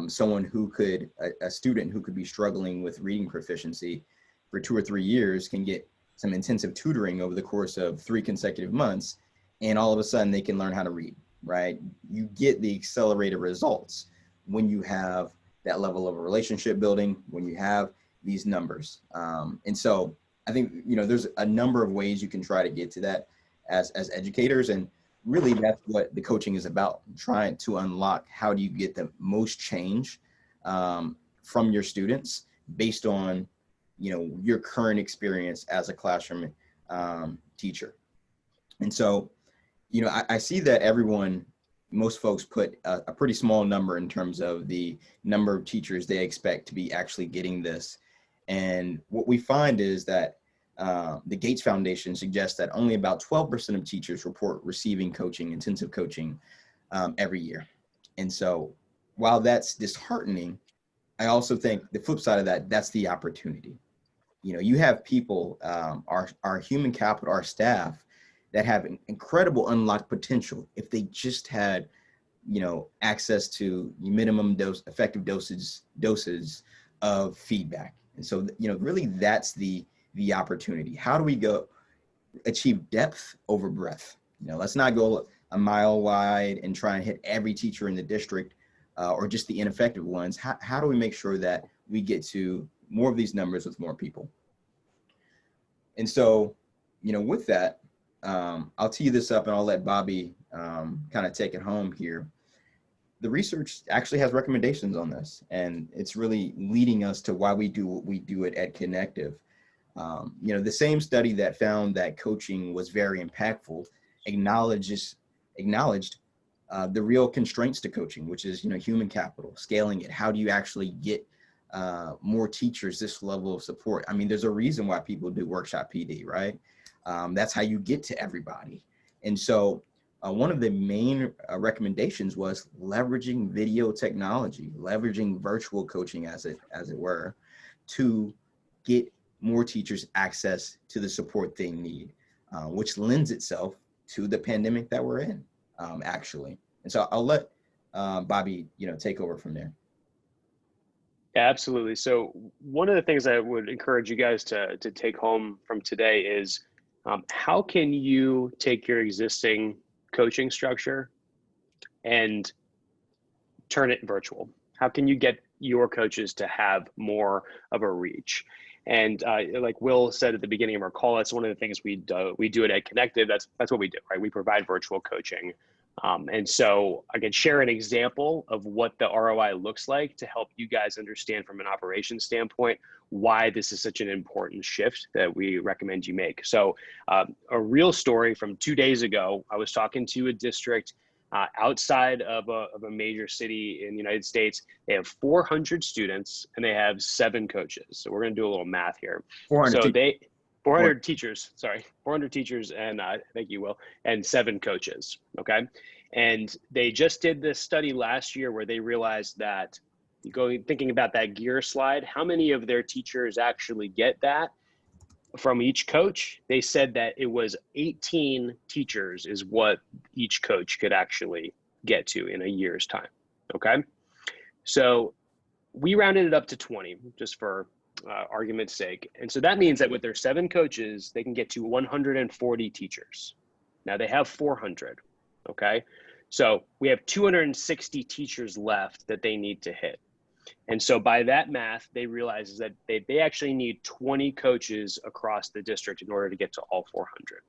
Speaker 3: someone who could, a student who could be struggling with reading proficiency for 2 or 3 years can get some intensive tutoring over the course of 3 consecutive months, and all of a sudden they can learn how to read, right? You get the accelerated results when you have that level of relationship building, when you have these numbers. And so I think, there's a number of ways you can try to get to that as educators, and really that's what the coaching is about, trying to unlock how do you get the most change from your students based on, your current experience as a classroom teacher. And so, I see that most folks put a pretty small number in terms of the number of teachers they expect to be actually getting this. And what we find is that the Gates Foundation suggests that only about 12% of teachers report receiving coaching, intensive coaching, every year. And so while that's disheartening, I also think the flip side of that, that's the opportunity. You have people, our human capital, our staff, that have incredible unlocked potential if they just had, access to minimum effective doses of feedback. And so, really that's the opportunity. How do we go achieve depth over breadth? Let's not go a mile wide and try and hit every teacher in the district, or just the ineffective ones. How do we make sure that we get to more of these numbers with more people? And so, with that, I'll tee this up and I'll let Bobby kind of take it home here. The research actually has recommendations on this, and it's really leading us to why we do what we do at EdConnective. The same study that found that coaching was very impactful acknowledged the real constraints to coaching, which is, human capital, scaling it. How do you actually get more teachers this level of support? I mean, there's a reason why people do workshop PD, right? That's how you get to everybody. And so one of the main recommendations was leveraging video technology, leveraging virtual coaching as it were, to get more teachers access to the support they need, which lends itself to the pandemic that we're in, actually. And so I'll let Bobby, take over from there.
Speaker 2: Yeah, absolutely. So one of the things I would encourage you guys to take home from today is how can you take your existing coaching structure and turn it virtual? How can you get your coaches to have more of a reach? And like Will said at the beginning of our call, that's one of the things we do at EdConnective. That's what we do, right? We provide virtual coaching. And so I can share an example of what the ROI looks like to help you guys understand from an operations standpoint why this is such an important shift that we recommend you make. So a real story from 2 days ago, I was talking to a district outside of a major city in the United States. They have 400 students and they have 7 coaches. So we're going to do a little math here. 400 teachers, sorry, 400 teachers, and thank you, Will, and 7 coaches, okay? And they just did this study last year where they realized that, thinking about that gear slide, how many of their teachers actually get that from each coach? They said that it was 18 teachers is what each coach could actually get to in a year's time, okay? So we rounded it up to 20, just for argument's sake. And so that means that with their 7 coaches, they can get to 140 teachers. Now they have 400, okay? So we have 260 teachers left that they need to hit. And so by that math, they realize that they actually need 20 coaches across the district in order to get to all 400.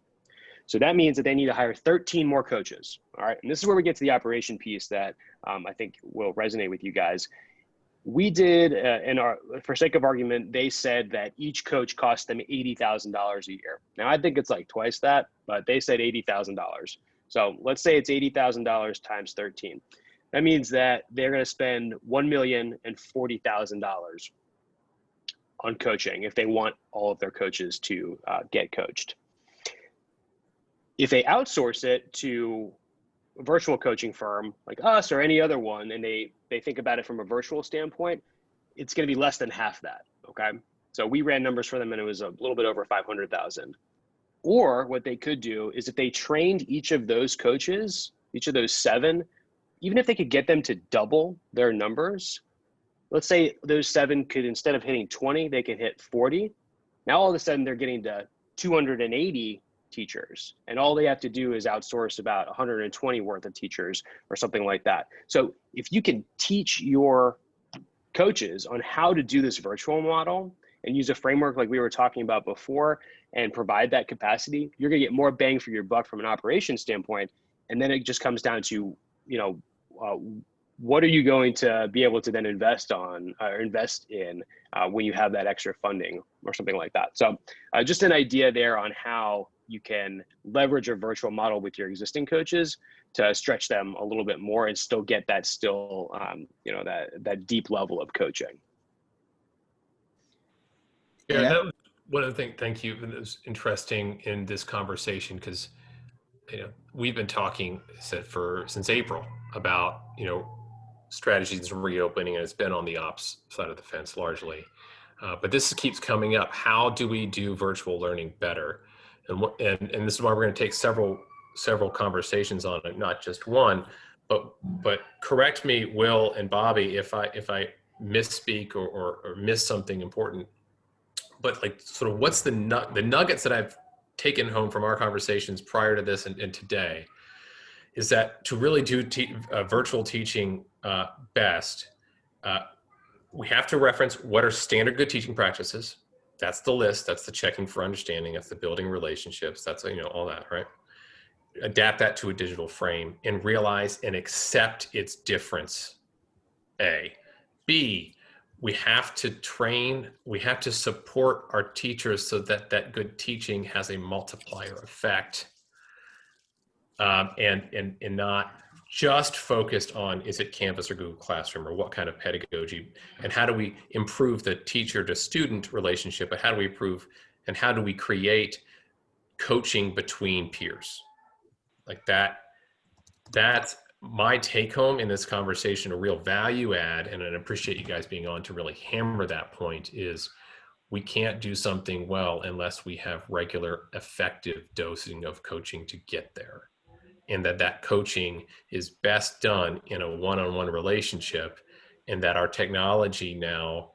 Speaker 2: So that means that they need to hire 13 more coaches, all right? And this is where we get to the operation piece that I think will resonate with you guys. We did, for sake of argument, they said that each coach cost them $80,000 a year. Now I think it's like twice that, but they said $80,000. So let's say it's $80,000 times 13. That means that they're going to spend $1,040,000 on coaching if they want all of their coaches to get coached. If they outsource it to a virtual coaching firm like us or any other one, and they think about it from a virtual standpoint, it's going to be less than half that, okay? So we ran numbers for them and it was a little bit over 500,000. Or what they could do is if they trained each of those coaches, each of those 7, even if they could get them to double their numbers, let's say those 7 could, instead of hitting 20, they could hit 40. Now all of a sudden they're getting to 280 teachers, and all they have to do is outsource about 120 worth of teachers or something like that. So if you can teach your coaches on how to do this virtual model and use a framework like we were talking about before and provide that capacity, you're going to get more bang for your buck from an operations standpoint. And then it just comes down to, what are you going to be able to then invest in when you have that extra funding or something like that. So just an idea there on how you can leverage a virtual model with your existing coaches to stretch them a little bit more and still get that that deep level of coaching.
Speaker 1: Yeah, that was one of the things, thank you. It was interesting in this conversation because, we've been talking since April about, strategies and reopening, and it's been on the ops side of the fence largely. But this keeps coming up. How do we do virtual learning better? And this is why we're going to take several conversations on it, not just one. But correct me, Will and Bobby, if I misspeak or miss something important. But like, sort of, what's the nuggets that I've taken home from our conversations prior to this and today, is that to really do virtual teaching best, we have to reference what are standard good teaching practices. That's the list. That's the checking for understanding. That's the building relationships. That's, all that, right? Adapt that to a digital frame and realize and accept its difference. A. B, we have to train, we have to support our teachers so that that good teaching has a multiplier effect, and not just focused on, is it Canvas or Google Classroom, or what kind of pedagogy, and how do we improve the teacher to student relationship, but how do we improve and how do we create coaching between peers? Like that's my take home in this conversation, a real value add. And I appreciate you guys being on to really hammer that point, is we can't do something well unless we have regular effective dosing of coaching to get there. And that coaching is best done in a one-on-one relationship, and that our technology now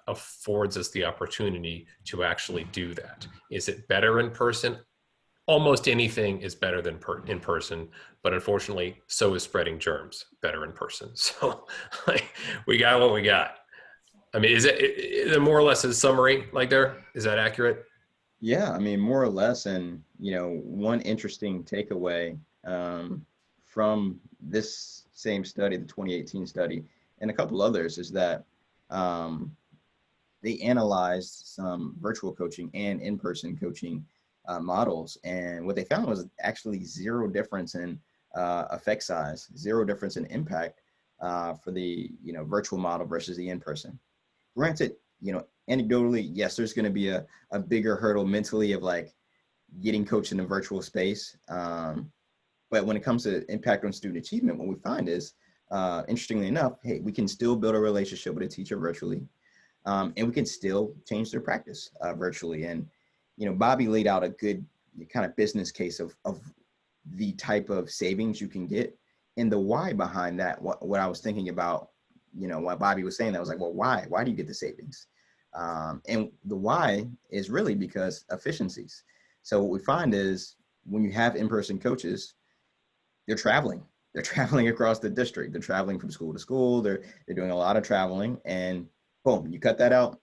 Speaker 1: affords us the opportunity to actually do that. Is it better in person? Almost anything is better than in person, but unfortunately, so is spreading germs better in person. So like, we got what we got. I mean, is it more or less a summary like there? Is that accurate?
Speaker 3: Yeah, I mean, more or less. And, one interesting takeaway from this same study, the 2018 study, and a couple others, is that they analyzed some virtual coaching and in-person coaching models. And what they found was actually zero difference in effect size, zero difference in impact for the, virtual model versus the in-person. Granted, anecdotally, yes, there's going to be a bigger hurdle mentally of like getting coached in a virtual space. But when it comes to impact on student achievement, what we find is, interestingly enough, hey, we can still build a relationship with a teacher virtually, and we can still change their practice virtually. And, Bobby laid out a good kind of business case of the type of savings you can get, and the why behind that. What I was thinking about, what Bobby was saying, that was like, well, why? Why do you get the savings? And the why is really because efficiencies. So what we find is when you have in-person coaches, they're traveling across the district. They're traveling from school to school. They're doing a lot of traveling, and boom, you cut that out.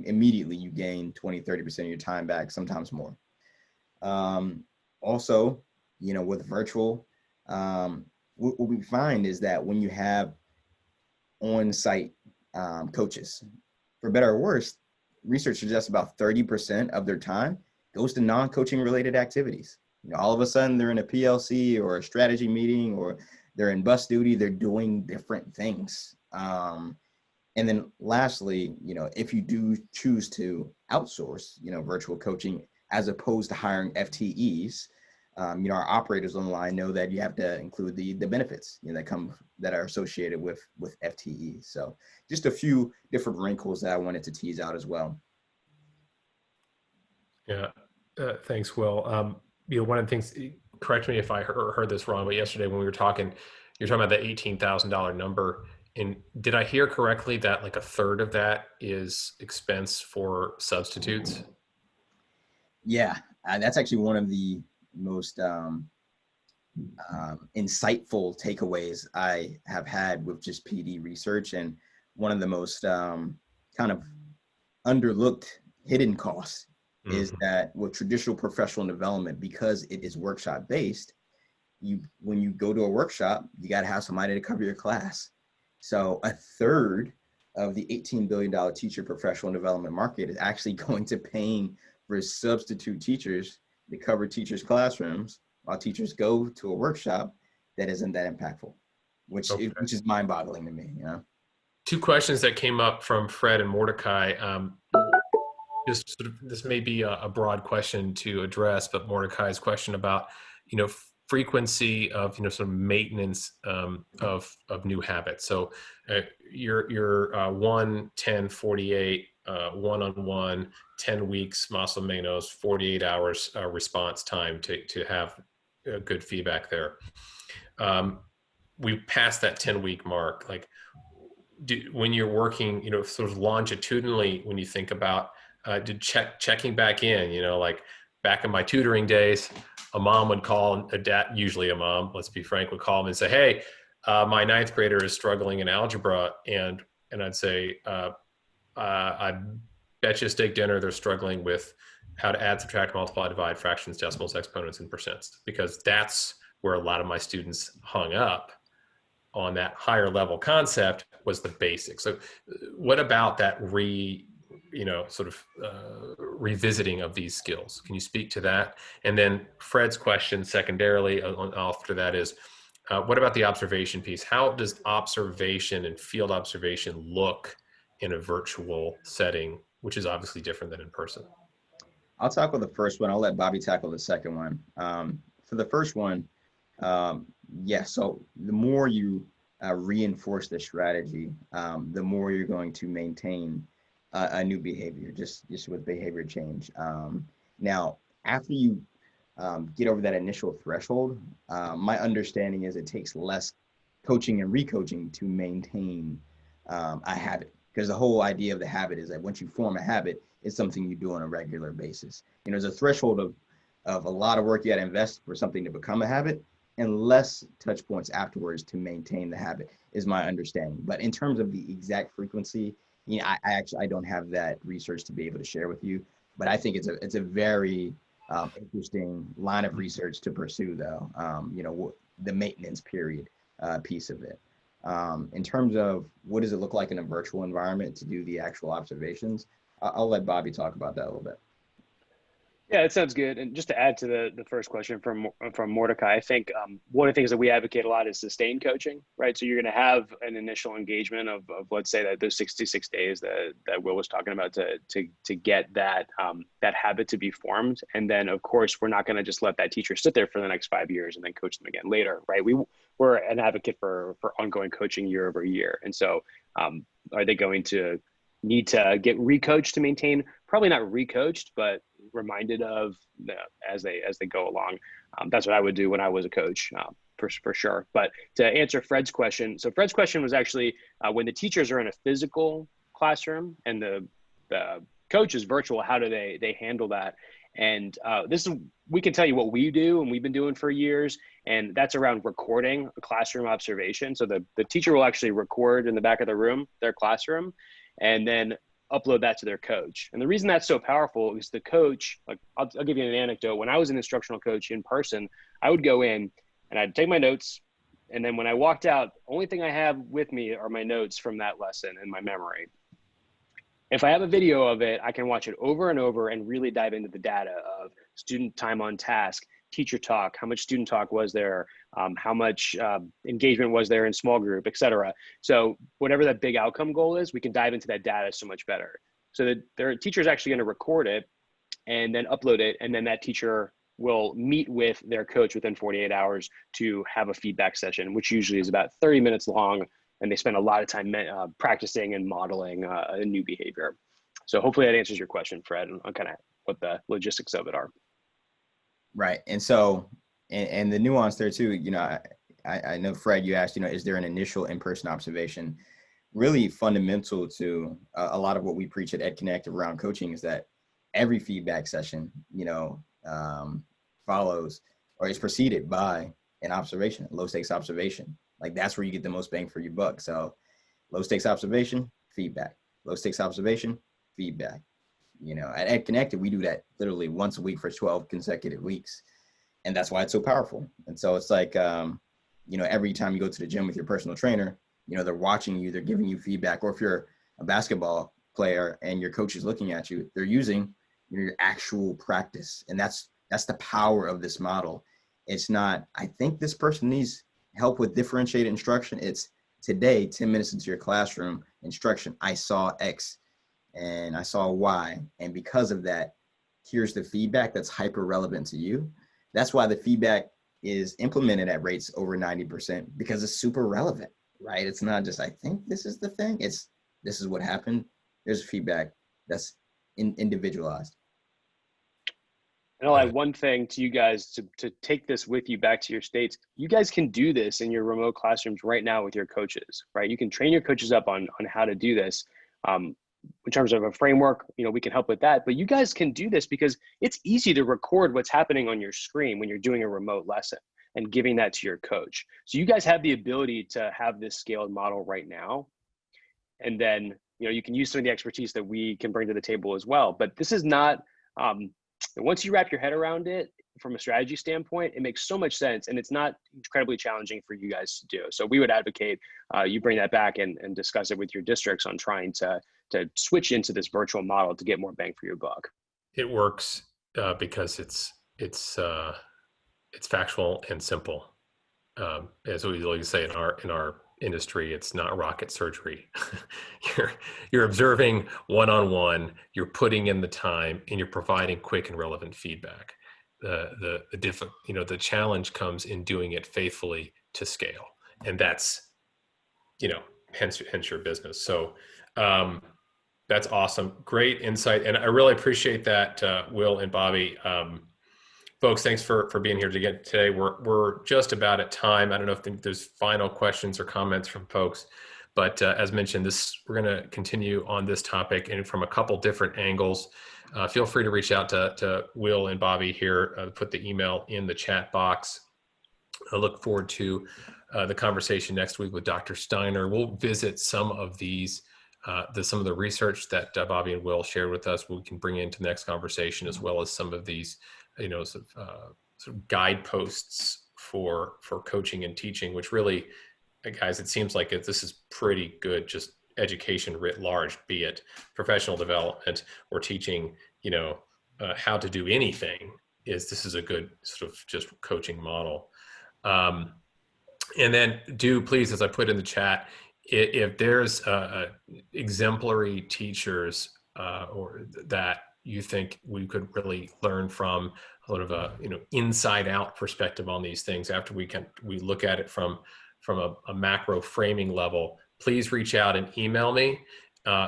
Speaker 3: Immediately you gain 20-30% of your time back, sometimes more. Also, with virtual, what we find is that when you have on-site coaches, for better or worse, research suggests about 30% of their time goes to non-coaching related activities. All of a sudden they're in a PLC or a strategy meeting, or they're in bus duty, they're doing different things. And then lastly, if you do choose to outsource, virtual coaching as opposed to hiring FTEs, our operators on the line know that you have to include the benefits that are associated with FTEs. So just a few different wrinkles that I wanted to tease out as well.
Speaker 1: Yeah, thanks, Will. One of the things, correct me if I heard this wrong, but yesterday when we were talking, you're talking about the $18,000 number. And did I hear correctly that like a third of that is expense for substitutes?
Speaker 3: Yeah, that's actually one of the most insightful takeaways I have had with just PD research, and one of the most kind of underlooked hidden costs is that with traditional professional development, because it is workshop based, when you go to a workshop, you got to have somebody to cover your class. So a third of the $18 billion teacher professional development market is actually going to paying for substitute teachers to cover teachers' classrooms while teachers go to a workshop that isn't that impactful, which is mind-boggling to me.
Speaker 1: Two questions that came up from Fred and Mordecai. This may be a broad question to address, but Mordecai's question about frequency of sort of maintenance of new habits. So your 1, 10, 48 one-on-one 10 weeks Maso Menos 48 hours response time to have good feedback there. We passed that 10-week mark. Like when you're working sort of longitudinally, when you think about checking back in, like back in my tutoring days, a mom would call, a dad, usually a mom, let's be frank, would call me and say, hey, my 9th grader is struggling in algebra. And I'd say, I bet you steak dinner they're struggling with how to add, subtract, multiply, divide, fractions, decimals, exponents, and percents, because that's where a lot of my students hung up on that higher level concept was the basics. So what about that revisiting of these skills? Can you speak to that? And then Fred's question secondarily after that is, What about the observation piece? How does observation and field observation look in a virtual setting, which is obviously different than in person?
Speaker 3: I'll tackle the first one. I'll let Bobby tackle the second one. For the first one, yeah, so the more you reinforce the strategy, the more you're going to maintain a new behavior, just with behavior change. Now, after you get over that initial threshold, my understanding is it takes less coaching and recoaching to maintain a habit. Because the whole idea of the habit is that once you form a habit, it's something you do on a regular basis. You know, there's a threshold of a lot of work you got to invest for something to become a habit, and less touch points afterwards to maintain the habit is my understanding. But in terms of the exact frequency, you know, I don't have that research to be able to share with you. But I think it's a very interesting line of research to pursue, though. You know, the maintenance period piece of it. In terms of what does it look like in a virtual environment to do the actual observations, I'll let Bobby talk about that a little bit.
Speaker 2: Yeah, it sounds good. And just to add to the first question from Mordecai, I think one of the things that we advocate a lot is sustained coaching, right? So you're going to have an initial engagement of let's say that those 66 days that Will was talking about to get that that habit to be formed. And then of course, we're not going to just let that teacher sit there for the next 5 years and then coach them again later, right? We're an advocate for ongoing coaching year over year. And so are they going to need to get recoached to maintain? Probably not recoached, but reminded of as they go along. That's what I would do when I was a coach, for sure. But to answer Fred's question, so Fred's question was actually when the teachers are in a physical classroom and the coach is virtual, how do they handle that? And we can tell you what we do and we've been doing for years, and that's around recording a classroom observation. So the teacher will actually record in the back of the room, their classroom, and then upload that to their coach. And the reason that's so powerful is the coach, like I'll give you an anecdote. When I was an instructional coach in person, I would go in and I'd take my notes. And then when I walked out, only thing I have with me are my notes from that lesson and my memory. If I have a video of it, I can watch it over and over and really dive into the data of student time on task, teacher talk, how much student talk was there, how much engagement was there in small group, et cetera. So whatever that big outcome goal is, we can dive into that data so much better. So that their teacher is actually going to record it and then upload it. And then that teacher will meet with their coach within 48 hours to have a feedback session, which usually is about 30 minutes long. And they spend a lot of time practicing and modeling a new behavior. So hopefully that answers your question, Fred, on kind of what the logistics of it are.
Speaker 3: Right. And so, and the nuance there too, you know, I know, Fred, you asked, you know, is there an initial in-person observation? Really fundamental to a lot of what we preach at EdConnective around coaching is that every feedback session, you know, follows or is preceded by an observation, a low stakes observation. Like that's where you get the most bang for your buck. So low stakes observation, feedback, low stakes observation, feedback. You know, at EdConnective, we do that literally once a week for 12 consecutive weeks. And that's why it's so powerful. And so it's like, you know, every time you go to the gym with your personal trainer, you know, they're watching you, they're giving you feedback. Or if you're a basketball player and your coach is looking at you, they're using your actual practice. And that's the power of this model. It's not, I think this person needs help with differentiated instruction. It's today, 10 minutes into your classroom instruction, I saw X and I saw Y. And because of that, here's the feedback that's hyper relevant to you. That's why the feedback is implemented at rates over 90% because it's super relevant, right? It's not just, I think this is the thing. It's, this is what happened. There's feedback that's individualized.
Speaker 2: And I'll add one thing to you guys to take this with you back to your states. You guys can do this in your remote classrooms right now with your coaches, right? You can train your coaches up on how to do this. In terms of a framework, you know, we can help with that, but you guys can do this because it's easy to record what's happening on your screen when you're doing a remote lesson and giving that to your coach. So you guys have the ability to have this scaled model right now. And then, you know, you can use some of the expertise that we can bring to the table as well. But this is not, once you wrap your head around it from a strategy standpoint, it makes so much sense and it's not incredibly challenging for you guys to do. So we would advocate you bring that back and discuss it with your districts on trying to switch into this virtual model to get more bang for your buck.
Speaker 1: It works because it's factual and simple. as we like to say in our industry, it's not rocket surgery. you're observing one-on-one, you're putting in the time, and you're providing quick and relevant feedback. The challenge comes in doing it faithfully to scale, and that's, hence your business. So that's awesome, great insight, and I really appreciate that, Will and Bobby. Folks, thanks for being here today. We're just about at time. I don't know if there's final questions or comments from folks, but as mentioned, we're going to continue on this topic and from a couple different angles. Feel free to reach out to Will and Bobby here. Put the email in the chat box. I look forward to the conversation next week with Dr. Steiner. We'll visit some of these, some of the research that Bobby and Will shared with us. We can bring into the next conversation, as well as some of these sort of guideposts for coaching and teaching, which really, guys, it seems like this is pretty good, just education writ large, be it professional development or teaching, how to do anything. This is a good sort of just coaching model. And then please, as I put in the chat, if there's exemplary teachers or that you think we could really learn from, a lot of a inside out perspective on these things after we look at it from a macro framing level, please reach out and email me.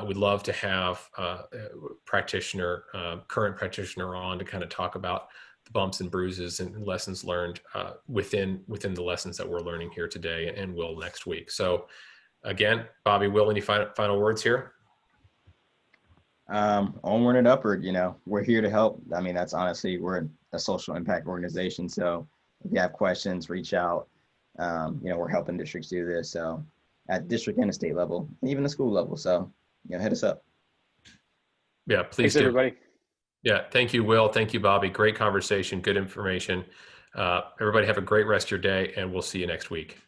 Speaker 1: We'd love to have a current practitioner on to kind of talk about the bumps and bruises and lessons learned within the lessons that we're learning here today, and will next week. So again, Bobby, Will, any final words here?
Speaker 3: Onward and upward, we're here to help. I mean, that's honestly, we're a social impact organization. So if you have questions, reach out. We're helping districts do this. So at district and the state level, and even the school level. So, hit us up.
Speaker 1: Yeah, please.
Speaker 2: Thanks, everybody.
Speaker 1: Yeah. Thank you, Will. Thank you, Bobby. Great conversation. Good information. Everybody have a great rest of your day, and we'll see you next week.